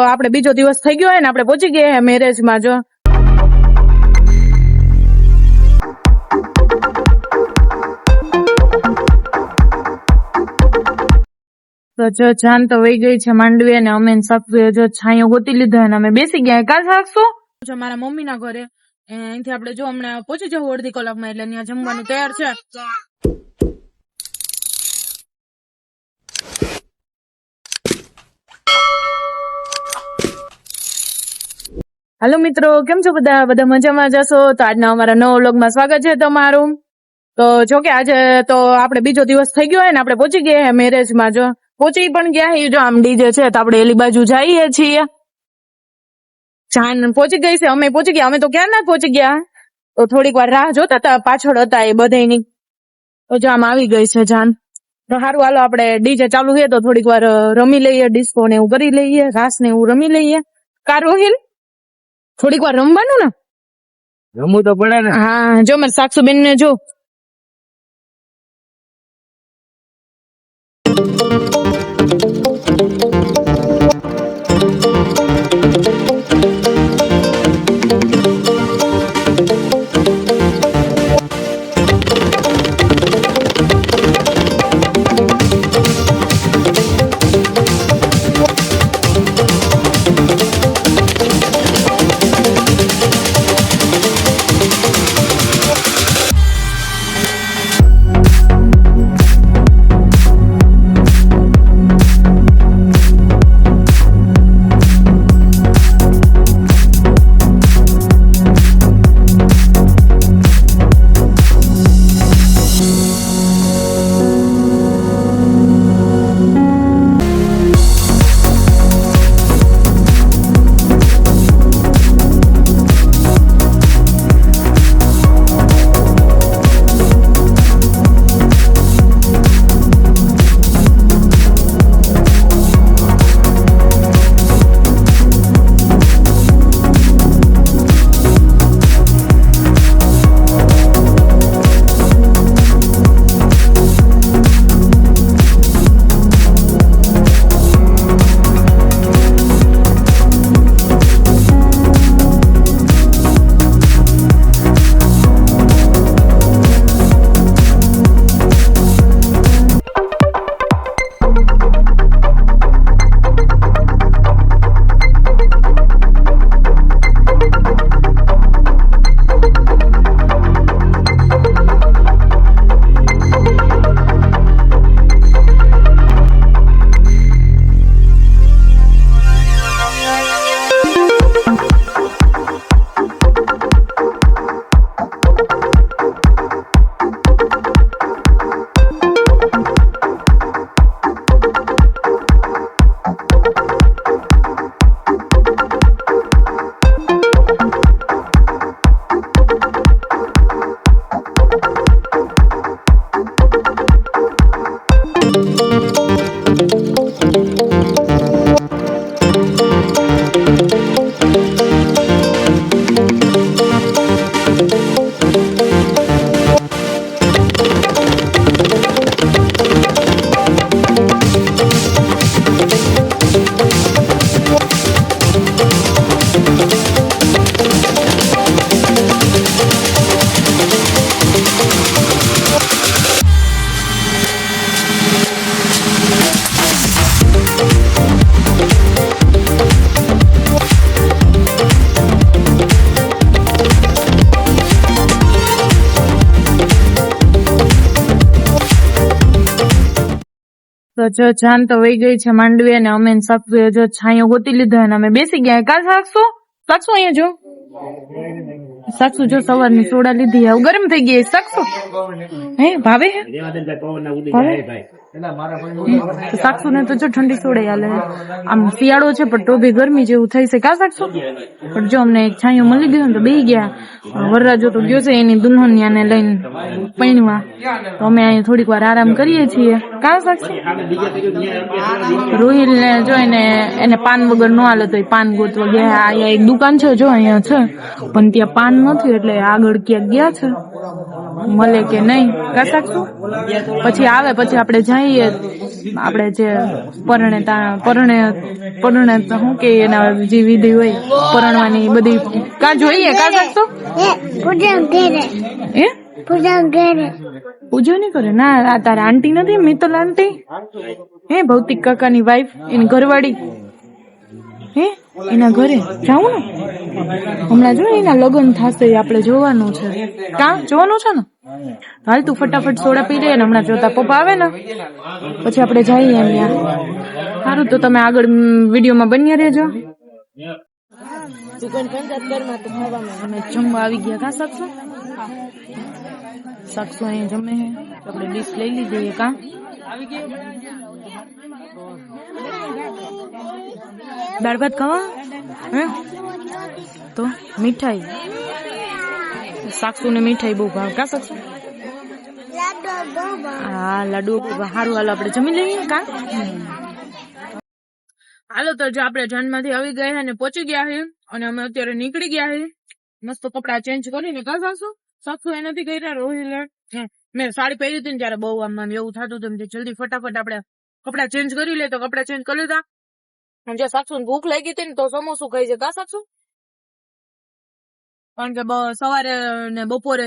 આપણે બીજો દિવસ થઈ ગયો હોય ને આપણે પહોંચી ગયા મેરેજમાં. જો તો જો જાન તો વહી ગઈ છે માંડવી અને અમે જો છાંયો ગોતી લીધો અને અમે બેસી ગયા. કાલ શકશું મારા મમ્મી ના ઘરે અહીંથી આપણે જો હમણાં પહોંચી જવું અડધી કલાકમાં, એટલે ત્યાં જમવાનું તૈયાર છે. હાલો મિત્રો, કેમ છો બધા મજામાં જશો? તો આજના અમારા નવા વ્લોગમાં સ્વાગત છે તમારું. તો જો કે આજે તો આપણે બીજો દિવસ થઈ ગયો હોય ને આપણે પહોંચી ગયા મેરેજમાં. જો પહોંચી પણ ગયા. જો આમ ડીજે છે તો આપણે એલી બાજુ જઈએ છીએ. જાન પહોંચી ગઈ છે, અમે પહોંચી ગયા. અમે તો ક્યાં ના પહોંચી ગયા, તો થોડીક વાર રાહ જોતા હતા, પાછળ હતા એ બધાની. તો જો આમ આવી ગઈ છે જાન. તો સારું, હાલો આપણે ડીજે ચાલુ છે તો થોડીક વાર રમી લઈએ, ડિસ્કો ને એવું કરી લઈએ, રાસ ને એવું રમી લઈએ. કા રોહિલ થોડીક વાર રમવાનું ને? રમવું તો પડે ને. હા, જો મારે સાક્ષુબેન ને જો જો જાન તો વહી ગઈ છે માંડવી અને અમે જો છાંયો ગોતી લીધો અને અમે બેસી ગયા. કાલ શકશું અહીંયા જો શકશું જો સવારની સોડા લીધી, હવે ગરમ થઈ ગઈ. શકશું હે ભાવે શકશું ને તો જો ઠંડી સોડે હાલે. આમ શિયાળો છે પણ તો બી ગરમી જેવું થઈ છે. કા શકશું પણ જો અમને એક છાંયો મળી ગયો ને તો બેસી ગયા. વરરાજો તો ગયો છે એની દુલ્હનિયાને લઈને પૈણવા, તો અમે અહીંયા થોડીક વાર આરામ કરીએ છીએ. કા શકશું રોહિલ ને જોઈને એને પાન વગર નો હાલે તો પાન ગોતવા ગયા. અહીંયા એક દુકાન છે જો અહીંયા છે પણ ત્યાં પાન નથી એટલે આગળ ક્યાંક ગયા છે. મળે કે નહીં કા સાક્ષુ પછી આવે પછી આપણે જઈએ આપણે જે પરણે શું કે એના જે વિધિ હોય પરણવાની બધી કા જોઈએ કા સાક્ષુ પૂજા નહીં કરે ના આ તારા આંટી નથી મિત્તલ આંટી હે ભૌતિક કાકાની વાઈફ એની ઘરવાળી હે એના ઘરે જાવું ને હમણાં જો એના લગ્ન થશે આપણે જોવાનું છે કા જોવાનું છે ને હાલ તું ફટાફટ સોડા પી લે ને હમણાં જોતા પપ્પા આવે ને પછી આપણે જઈએ ત્યાં સારું તો તમે આગળ વિડીયોમાં બન્યા રહેજો અમે જમવા આવી ગયા કા સાક્ષુ સાક્ષુ અહીંયા જમે હે આપણે ડીશ લઈ લીધી કા દાળ ભાત ખાવા હે તો મીઠાઈ સાક્ષુ ને મીઠાઈ બહુ ભાવ કા સાક્ષુ હા લાડુ સારું હાલો આપણે જમી લઈએ કા હાલો તો જો આપણે જન્મમાંથી આવી ગયા અને પહોંચી ગયા છે અને અમે અત્યારે નીકળી ગયા છે મસ્ત કપડા ચેન્જ કરીને કા સાસુ સાસુ એ નથી કર્યા રોહિલ મેં સાડી પહેરી હતી ને ત્યારે બહુ આમ એવું થતું હતું જલ્દી ફટાફટ આપણે કપડા ચેન્જ કરી લે તો કપડા ચેન્જ કરી લીધા જે સાસુ ભૂખ લાગી હતી ને તો સમોસું ખાઈ છે કા સાસુ કારણ કે સવારે ને બપોરે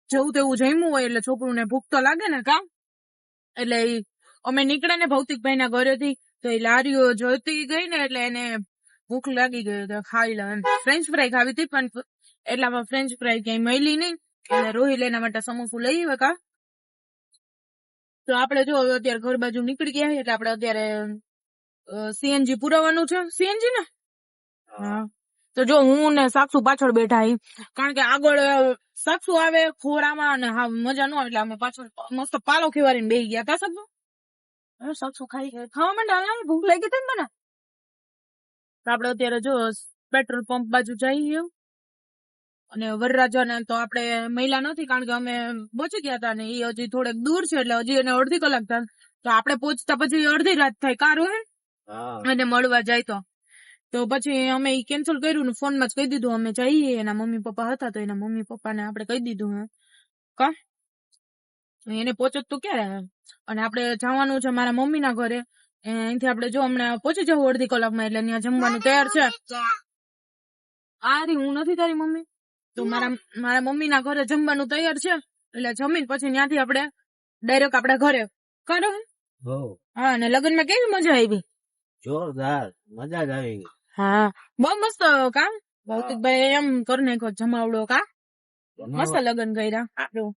જેવું તેવું જમ્યું હોય એટલે છોકરું ને ભૂખ તો લાગે ને કા એટલે અમે નીકળે ને ભૌતિકભાઈ ના ઘરેથી તો એ લારીઓ જોતી ગઈ ને એટલે એને ભૂખ લાગી ગઈ તો ખાઈ લે ફ્રેન્ચ ફ્રાય ખાવી હતી પણ એટલામાં ફ્રેન્ચ ફ્રાય ક્યાંય મળી નહીં એટલે રોહિલ એના માટે સમોસું લઈ આવે કા તો આપણે જો અત્યારે ઘર બાજુ નીકળી ગયા એટલે આપણે અત્યારે સીએનજી પુરાવાનું છે સીએનજી ને હા તો જો હું ને સાક્ષુ પાછળ બેઠા કારણ કે આગળ સાક્ષુ આવે ખોરામાં અને હા મજા ન આવે એટલે અમે પાછળ મસ્ત પાલો ખીવારીને બેસી ગયા તા સાક્ષુ સાક્ષુ ખાઈ ખાવા માંડે ભૂખ લાગી હતી ને મને તો આપડે અત્યારે જો પેટ્રોલ પંપ બાજુ જઈએ અને વરરાજાને તો આપણે મહિલા નથી કારણ કે અમે પહોંચી ગયા હતા ને એ હજી થોડેક દૂર છે એટલે હજી એને અડધી કલાક થાય તો આપણે પહોંચતા પછી અડધી રાત થાય કારો હે અને મળવા જાય તો પછી અમે ઈ કેન્સલ કર્યું ને ફોનમાં જ કહી દીધું અમે જઈએ એના મમ્મી પપ્પા હતા તો એના મમ્મી પપ્પાને આપણે કહી દીધું હે કા એને પહોંચત તો ક્યારે અને આપણે જવાનું છે મારા મમ્મી ના ઘરે અહીંથી આપણે જો હમણાં પહોંચી જવું અડધી કલાકમાં એટલે ત્યાં જમવાનું તૈયાર છે આ રી હું નથી તારી મમ્મી તો મારા મમ્મી ના ઘરે જમવાનું તૈયાર છે એટલે જમીન પછી ત્યાંથી આપણે ડાયરેક્ટ આપડા ઘરે કરો હા અને લગ્ન માં કેવી મજા આવી જોરદાર મજા જ આવી ગઈ હા બહુ મસ્ત કા ભૌતિકભાઈ એમ કરી નાખો જમાવડો કા મસ્ત લગ્ન કર્યા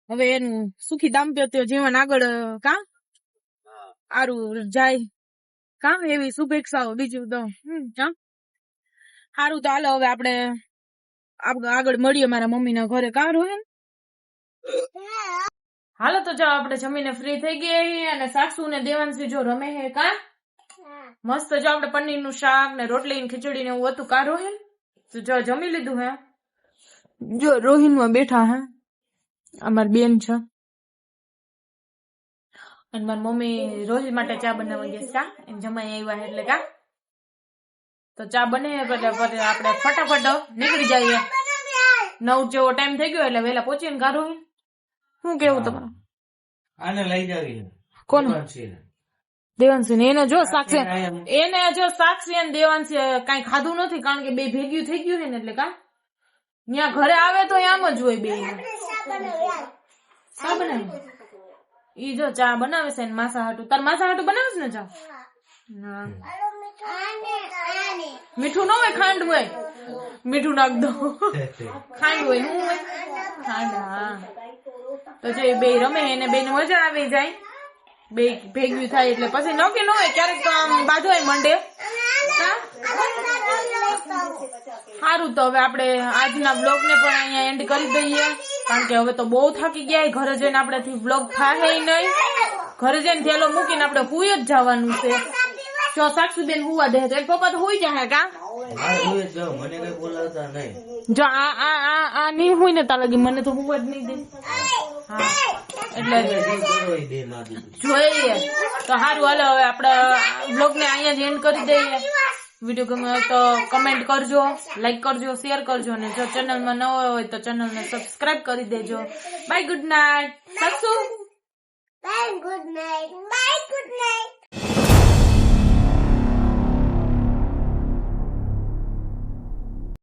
હવે એનું સુખી દાંપત્ય જીવન આગળ કા સારું જાય કા એવી શુભેચ્છાઓ બીજું તો સારું તો હાલો હવે આપણે આગળ મળીએ મારા મમ્મી ના ઘરે કા રોહન હાલો તો જાઓ આપણે જમીને ફ્રી થઈ ગયા અને સાસુ ને દેવાંશી જો રમે હે કા મસ્ત જો આપણે પનીર નું શાક ને રોટલી ને ખીચડી ને એવું હતું કા રોહિન તો જો જમી લીધું હે જો રોહિન માં બેઠા હે અમારી બેન છે અને મારી મમ્મી રોહિલ માટે ચા બનાવવા ગયા કા એમ જમાઈ આવ્યા એટલે કા તો ચા બને એટલે આપણે ફટાફટ નીકળી જઈએ 9 જેવો ટાઈમ થઈ ગયો એટલે વહેલા પહોંચીએ ને કા રોહિન શું કેવું તમારું આને લઈ જાવી કોણ દેવાંશી ને એને જો સાક્ષી અને દેવાંશી કઈ ખાધું નથી કારણ કે બે ભેગ્યું થઈ ગયું છે ને એટલે કા ત્યાં ઘરે આવે તો આમ જ હોય બે ચા બનાવી ઈ જો ચા બનાવે છે ને માસા હાટુ તાર માસા હાટુ બનાવે છે ને ચા મીઠું ન હોય ખાંડ હોય મીઠું નાખ દો ખાંડ હોય શું હોય ખાંડ હા તો જો બે રમે એને બે ને મજા આવી જાય બે ભેગું થાય એટલે પછી નક્કી ન હોય ક્યારેક તો આમ બાજુ મંડે સારું તો હવે આપણે આજના બ્લોગ ને પણ અહીંયા એન્ડ કરી દઈએ કારણ કે હવે તો બહુ થાકી ગયા ઘરે જઈને આપણાથી બ્લોગ થાય નહીં ઘરે જઈને થેલો મૂકીને આપણે હુઈ જ જવાનું છે જો સાક્ષીબેન હુવા દે તો પપ્પા તો હુઈ જાય કા જો આ નહીં હોય ને તા લગી મને તો હુવા જ નહીં દે હા એટલે જોઈએ તો સારું હાલો હવે આપડા બ્લોગ ને અહીંયા જ એન્ડ કરી દઈએ વિડીયો ગમ્યો હોય તો કમેન્ટ કરજો, લાઈક કરજો, શેર કરજો અને જો ચેનલમાં નવા હોય તો ચેનલને સબસ્ક્રાઇબ કરી દેજો. Bye, good night. સાસુ Bye, good night. Bye, good night.